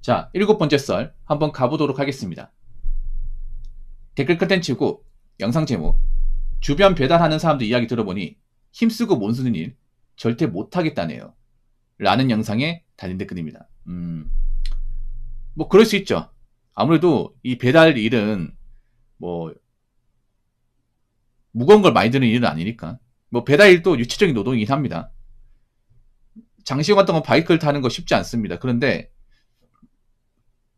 자, 7번째 썰 한번 가보도록 하겠습니다. 댓글 컨텐츠고 영상 제목, 주변 배달하는 사람들 이야기 들어보니 힘쓰고 못 쓰는 일 절대 못하겠다네요 라는 영상에 달린 댓글입니다. 뭐 그럴 수 있죠. 아무래도 이 배달 일은 뭐 무거운 걸 많이 드는 일은 아니니까. 뭐 배달 일도 유체적인 노동이긴 합니다. 장시간 동안 바이크를 타는 거 쉽지 않습니다. 그런데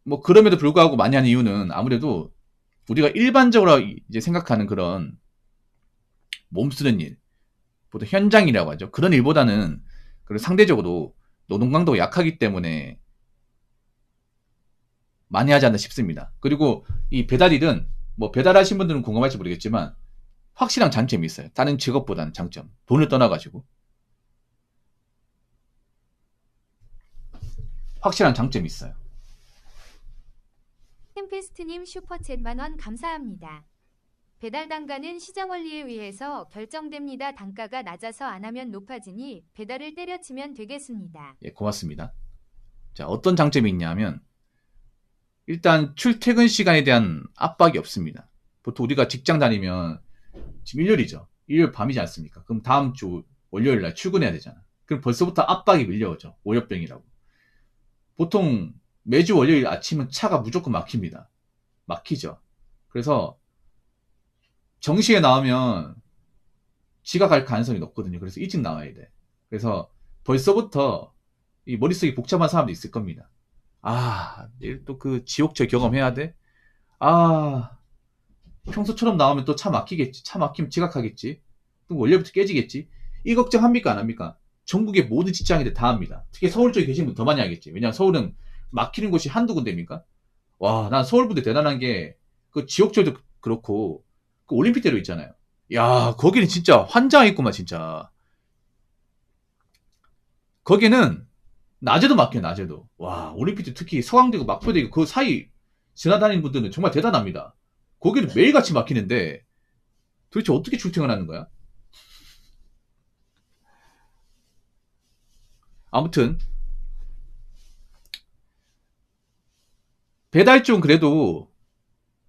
뭐 그럼에도 불구하고 많이 하는 이유는 아무래도 우리가 일반적으로 이제 생각하는 그런 몸 쓰는 일, 보통 현장이라고 하죠. 그런 일보다는 상대적으로 노동 강도가 약하기 때문에 많이 하지 않나 싶습니다. 그리고 이 배달일은 뭐 배달하신 분들은 공감할지 모르겠지만 확실한 장점이 있어요. 다른 직업보다는 장점. 돈을 떠나가지고 확실한 장점이 있어요. 템페스트님 슈퍼챗 만원 감사합니다. 배달 단가는 시장 원리에 의해서 결정됩니다. 단가가 낮아서 안 하면 높아지니 배달을 때려치면 되겠습니다. 예, 고맙습니다. 자, 어떤 장점이 있냐면 일단 출퇴근 시간에 대한 압박이 없습니다. 보통 우리가 직장 다니면 지금 일요일이죠. 일요일 밤이지 않습니까? 그럼 다음 주 월요일 날 출근해야 되잖아. 그럼 벌써부터 압박이 밀려오죠. 월요병이라고. 보통 매주 월요일 아침은 차가 무조건 막힙니다. 막히죠. 그래서 정시에 나오면 지각할 가능성이 높거든요. 그래서 일찍 나와야 돼. 그래서 벌써부터 이 머릿속이 복잡한 사람도 있을 겁니다. 아, 내일 또 그 지옥철 경험해야 돼? 아, 평소처럼 나오면 또 차 막히겠지. 차 막히면 지각하겠지. 또 월요일부터 깨지겠지. 이 걱정 합니까? 안 합니까? 전국의 모든 직장인들 다 합니다. 특히 서울 쪽에 계신 분 더 많이 하겠지. 왜냐면 서울은 막히는 곳이 한두 군데입니까? 와, 난 서울분들 대단한 게, 그 지옥철도 그렇고, 그 올림픽대로 있잖아요. 야, 거기는 진짜 환장했구만, 진짜. 거기는 낮에도 막혀요, 낮에도. 와, 올림픽대 특히 서강대고 막표대고 그 사이 지나다니는 분들은 정말 대단합니다. 거기는 매일같이 막히는데 도대체 어떻게 출퇴근하는 거야? 아무튼 배달 쪽은 그래도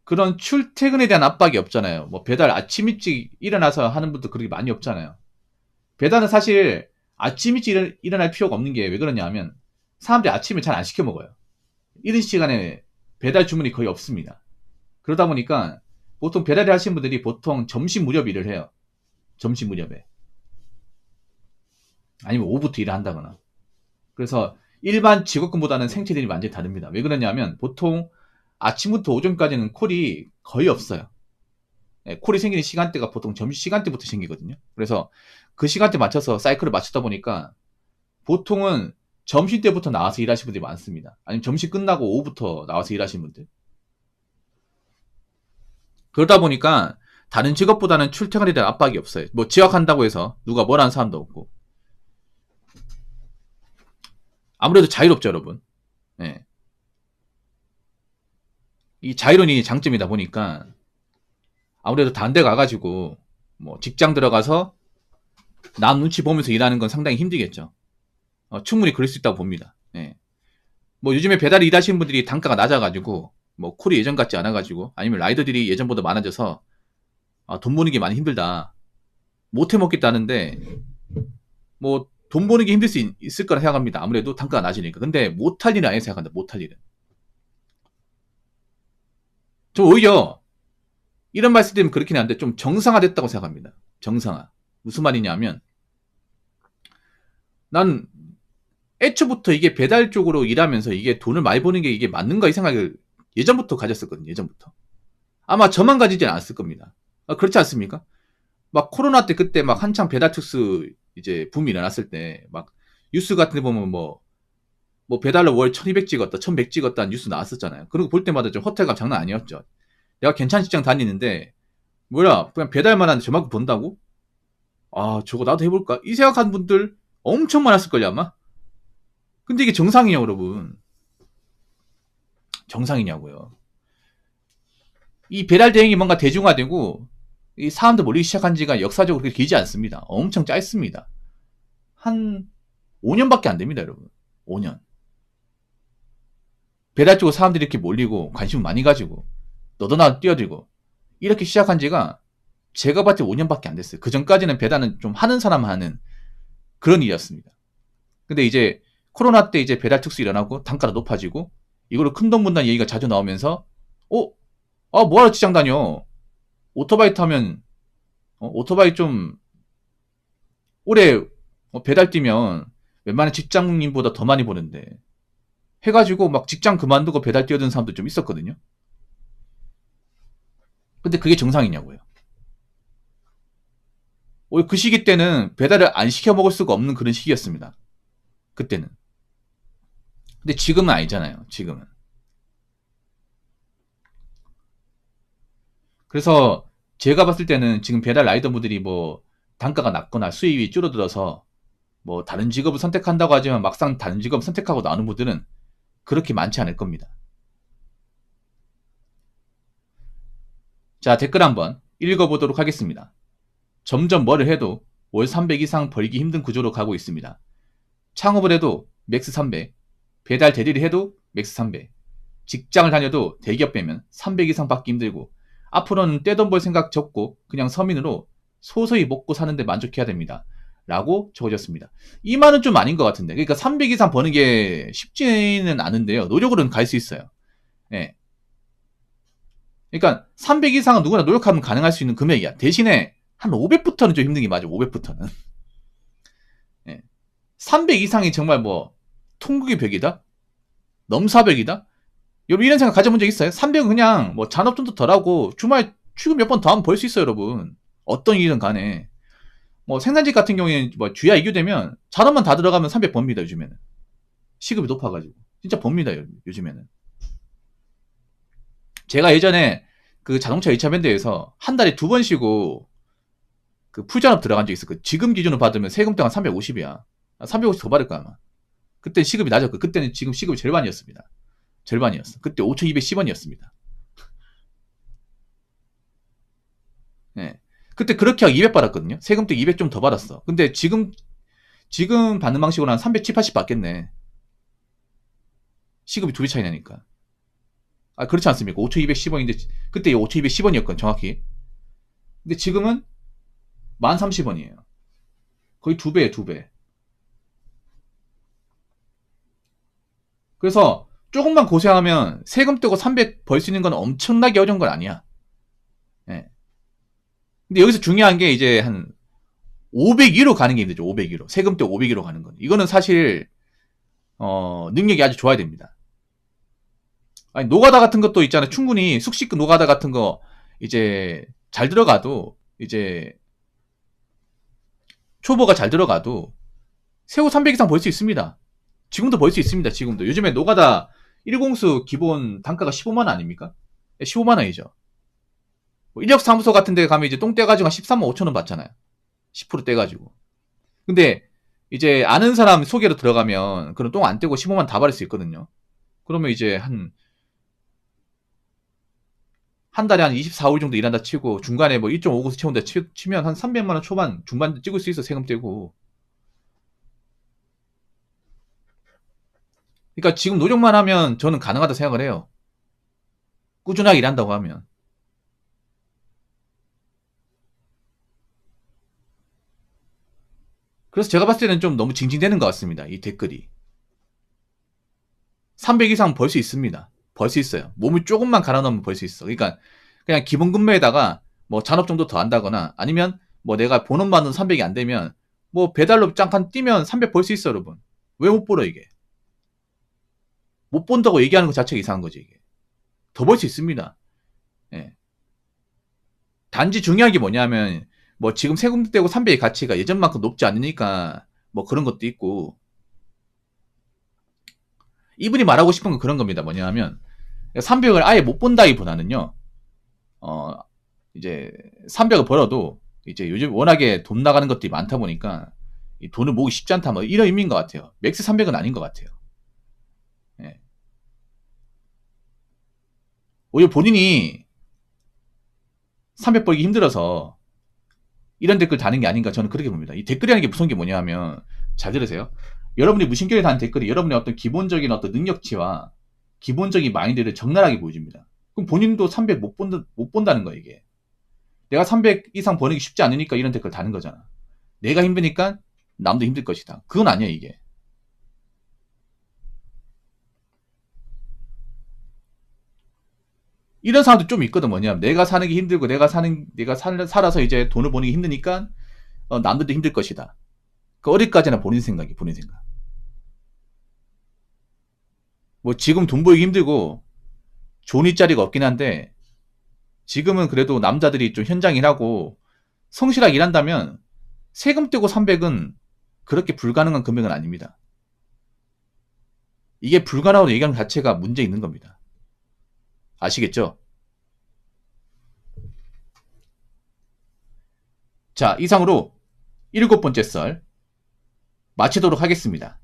그런 출퇴근에 대한 압박이 없잖아요. 뭐 배달 아침 일찍 일어나서 하는 분도 그렇게 많이 없잖아요. 배달은 사실 아침 일찍 일어날 필요가 없는 게 왜 그러냐 하면 사람들이 아침에 잘 안 시켜 먹어요. 이른 시간에 배달 주문이 거의 없습니다. 그러다 보니까 보통 배달을 하시는 분들이 보통 점심 무렵 일을 해요. 점심 무렵에. 아니면 오후부터 일을 한다거나. 그래서 일반 직업군보다는 생체들이 완전히 다릅니다. 왜 그러냐면 보통 아침부터 오전까지는 콜이 거의 없어요. 네, 콜이 생기는 시간대가 보통 점심시간대부터 생기거든요. 그래서 그 시간대 맞춰서 사이클을 맞추다 보니까 보통은 점심때부터 나와서 일하시는 분들이 많습니다. 아니면 점심 끝나고 오후부터 나와서 일하시는 분들. 그러다 보니까 다른 직업보다는 출퇴근에 대한 압박이 없어요. 뭐 지각한다고 해서 누가 뭐라는 사람도 없고. 아무래도 자유롭죠, 여러분. 네. 이 자유로운이 장점이다 보니까 아무래도 다른 데 가가지고 뭐 직장 들어가서 남 눈치 보면서 일하는 건 상당히 힘들겠죠. 충분히 그럴 수 있다고 봅니다. 네. 뭐 요즘에 배달 일하시는 분들이 단가가 낮아가지고 뭐 콜이 예전 같지 않아가지고 아니면 라이더들이 예전보다 많아져서 돈 버는 게 많이 힘들다. 못 해먹겠다는데 뭐 돈 버는 게 힘들 수 있을 거라 생각합니다. 아무래도 단가가 낮으니까. 근데 못할 일은 아니라고 생각한다. 못할 일은. 좀 오히려 이런 말씀 드리면 그렇긴 한데 좀 정상화됐다고 생각합니다. 정상화. 무슨 말이냐면 난 애초부터 이게 배달 쪽으로 일하면서 이게 돈을 많이 버는 게 이게 맞는가 이 생각을 예전부터 가졌었거든요. 예전부터. 아마 저만 가지진 않았을 겁니다. 그렇지 않습니까? 막 코로나 때 그때 막 한창 배달 특수 이제 붐이 일어났을 때 막 뉴스 같은 데 보면 뭐 배달로 월 1200 찍었다, 1100 찍었다는 뉴스 나왔었잖아요. 그리고 볼 때마다 좀 호텔감 장난 아니었죠. 내가 괜찮은 직장 다니는데 뭐야 그냥 배달만 하는데 저만큼 번다고? 아 저거 나도 해볼까? 이 생각하는 분들 엄청 많았을걸요 아마? 근데 이게 정상이냐고 여러분. 정상이냐고요. 이 배달 대행이 뭔가 대중화되고 이 사람들 몰리기 시작한 지가 역사적으로 그렇게 길지 않습니다. 엄청 짧습니다. 한 5년밖에 안 됩니다 여러분. 5년. 배달 쪽으로 사람들이 이렇게 몰리고 관심을 많이 가지고 너도 나도 뛰어들고 이렇게 시작한 지가 제가 봤을 때 5년밖에 안 됐어요. 그 전까지는 배달은 좀 하는 사람 하는 그런 일이었습니다. 근데 이제 코로나 때 이제 배달 특수 일어나고 단가가 높아지고 이걸로 큰돈 번다는 얘기가 자주 나오면서 뭐하러 직장 다녀? 오토바이 타면 오토바이 좀 오래 배달 뛰면 웬만한 직장인보다 더 많이 버는데 해가지고 막 직장 그만두고 배달 뛰어든 사람도 좀 있었거든요. 근데 그게 정상이냐고요. 그 시기 때는 배달을 안 시켜 먹을 수가 없는 그런 시기였습니다. 그때는. 근데 지금은 아니잖아요. 지금은. 그래서 제가 봤을 때는 지금 배달 라이더분들이 뭐 단가가 낮거나 수입이 줄어들어서 뭐 다른 직업을 선택한다고 하지만 막상 다른 직업을 선택하고 나오는 분들은 그렇게 많지 않을 겁니다. 자, 댓글 한번 읽어보도록 하겠습니다. 점점 뭐를 해도 월 300 이상 벌기 힘든 구조로 가고 있습니다. 창업을 해도 맥스 300, 배달 대리를 해도 맥스 300, 직장을 다녀도 대기업 빼면 300 이상 받기 힘들고 앞으로는 떼돈 벌 생각 접고 그냥 서민으로 소소히 먹고 사는데 만족해야 됩니다. 라고 적어졌습니다. 이 말은 좀 아닌 것 같은데. 그러니까 300 이상 버는 게 쉽지는 않은데요. 노력으로는 갈 수 있어요. 예. 그러니까 300 이상은 누구나 노력하면 가능할 수 있는 금액이야. 대신에 한 500부터는 좀 힘든 게 맞아. 500부터는. 예. 300 이상이 정말 뭐 통국의 벽이다? 넘사벽이다? 여러분 이런 생각 가져본 적 있어요? 300은 그냥 뭐 잔업 좀더 덜하고 주말 출근 몇 번 더 하면 벌 수 있어요, 여러분. 어떤 일이든 간에. 뭐 생산직 같은 경우에는 뭐 주야 이교되면 잔업만 다 들어가면 300 법니다, 요즘에는. 시급이 높아가지고. 진짜 법니다, 요즘에는. 제가 예전에 그 자동차 2차 밴드에서 한 달에 2번 쉬고 그 풀잔업 들어간 적 있었거든요. 지금 기준으로 받으면 세금대가 350이야. 350 더 받을 거야, 아마. 그때 시급이 낮았고, 그때는 지금 시급이 절반이었습니다. 절반이었어. 그때 5,210원이었습니다. 네. 그때 그렇게 하고 200 받았거든요. 세금 때 200 좀 더 받았어. 근데 지금 받는 방식으로 한 370, 80 받겠네. 시급이 2배 차이 나니까. 아, 그렇지 않습니까? 5,210원인데, 그때 5,210원이었거든, 정확히. 근데 지금은 1030원이에요. 거의 2배에 2배. 그래서 조금만 고생하면 세금 떼고 300 벌 수 있는 건 엄청나게 어려운 건 아니야. 예. 근데 여기서 중요한 게 이제 한 502로 가는 게 힘들죠. 502로. 세금 떼고 502로 가는 건. 이거는 사실 능력이 아주 좋아야 됩니다. 아니, 노가다 같은 것도 있잖아요. 충분히 숙식 노가다 같은 거 이제 잘 들어가도 이제 초보가 잘 들어가도 세후 300 이상 벌 수 있습니다. 지금도 벌 수 있습니다. 지금도. 요즘에 노가다 1공수 기본 단가가 15만 원 아닙니까? 15만 원이죠. 뭐 인력사무소 같은 데 가면 이제 똥 떼가지고 한 13만 5천 원 받잖아요. 10% 떼가지고. 근데 이제 아는 사람 소개로 들어가면 그럼 똥 안 떼고 15만 다 받을 수 있거든요. 그러면 이제 한 달에 한 24, 5일 정도 일한다 치고 중간에 뭐 1.5공수 채운다 치면 한 300만 원 초반 중반 찍을 수 있어. 세금 떼고. 그러니까 지금 노력만 하면 저는 가능하다 생각을 해요. 꾸준하게 일한다고 하면. 그래서 제가 봤을 때는 좀 너무 징징대는 것 같습니다. 이 댓글이. 300 이상 벌 수 있습니다. 벌 수 있어요. 몸을 조금만 갈아 넣으면 벌 수 있어. 그러니까 그냥 기본 근무에다가 뭐 잔업 정도 더 한다거나 아니면 뭐 내가 본업만은 300이 안 되면 뭐 배달로 잠깐 뛰면 300 벌 수 있어, 여러분. 왜 못 벌어, 이게? 못 본다고 얘기하는 것 자체가 이상한 거지, 이게. 더 벌 수 있습니다. 예. 단지 중요한 게 뭐냐면 뭐 지금 세금 떼고 300의 가치가 예전만큼 높지 않으니까 뭐 그런 것도 있고, 이분이 말하고 싶은 건 그런 겁니다. 뭐냐면 300을 아예 못 본다기보다는요. 이제 300을 벌어도 이제 요즘 워낙에 돈 나가는 것들이 많다 보니까 이 돈을 모으기 쉽지 않다, 뭐 이런 의미인 것 같아요. 맥스 300은 아닌 것 같아요. 예. 오히려 본인이 300 벌기 힘들어서 이런 댓글 다는 게 아닌가, 저는 그렇게 봅니다. 이 댓글이라는 게 무서운 게 뭐냐면, 잘 들으세요. 여러분이 무심결에 다는 댓글이 여러분의 어떤 기본적인 어떤 능력치와 기본적인 마인드를 적나라하게 보여줍니다. 그럼 본인도 300 못 본다는 거야, 이게. 내가 300 이상 버는 게 쉽지 않으니까 이런 댓글 다는 거잖아. 내가 힘드니까 남도 힘들 것이다. 그건 아니야, 이게. 이런 사람도 좀 있거든. 뭐냐면 내가 사는 게 힘들고 살아서 이제 돈을 버는 게 힘드니까 남들도 힘들 것이다. 그 어디까지나 본인 생각이 본인 생각. 뭐 지금 돈 벌기 힘들고 좋은 일자리가 없긴 한데 지금은 그래도 남자들이 좀 현장 일하고 성실하게 일한다면 세금 떼고 300은 그렇게 불가능한 금액은 아닙니다. 이게 불가능하다고 얘기하는 자체가 문제 있는 겁니다. 아시겠죠? 자, 이상으로 7번째 썰 마치도록 하겠습니다.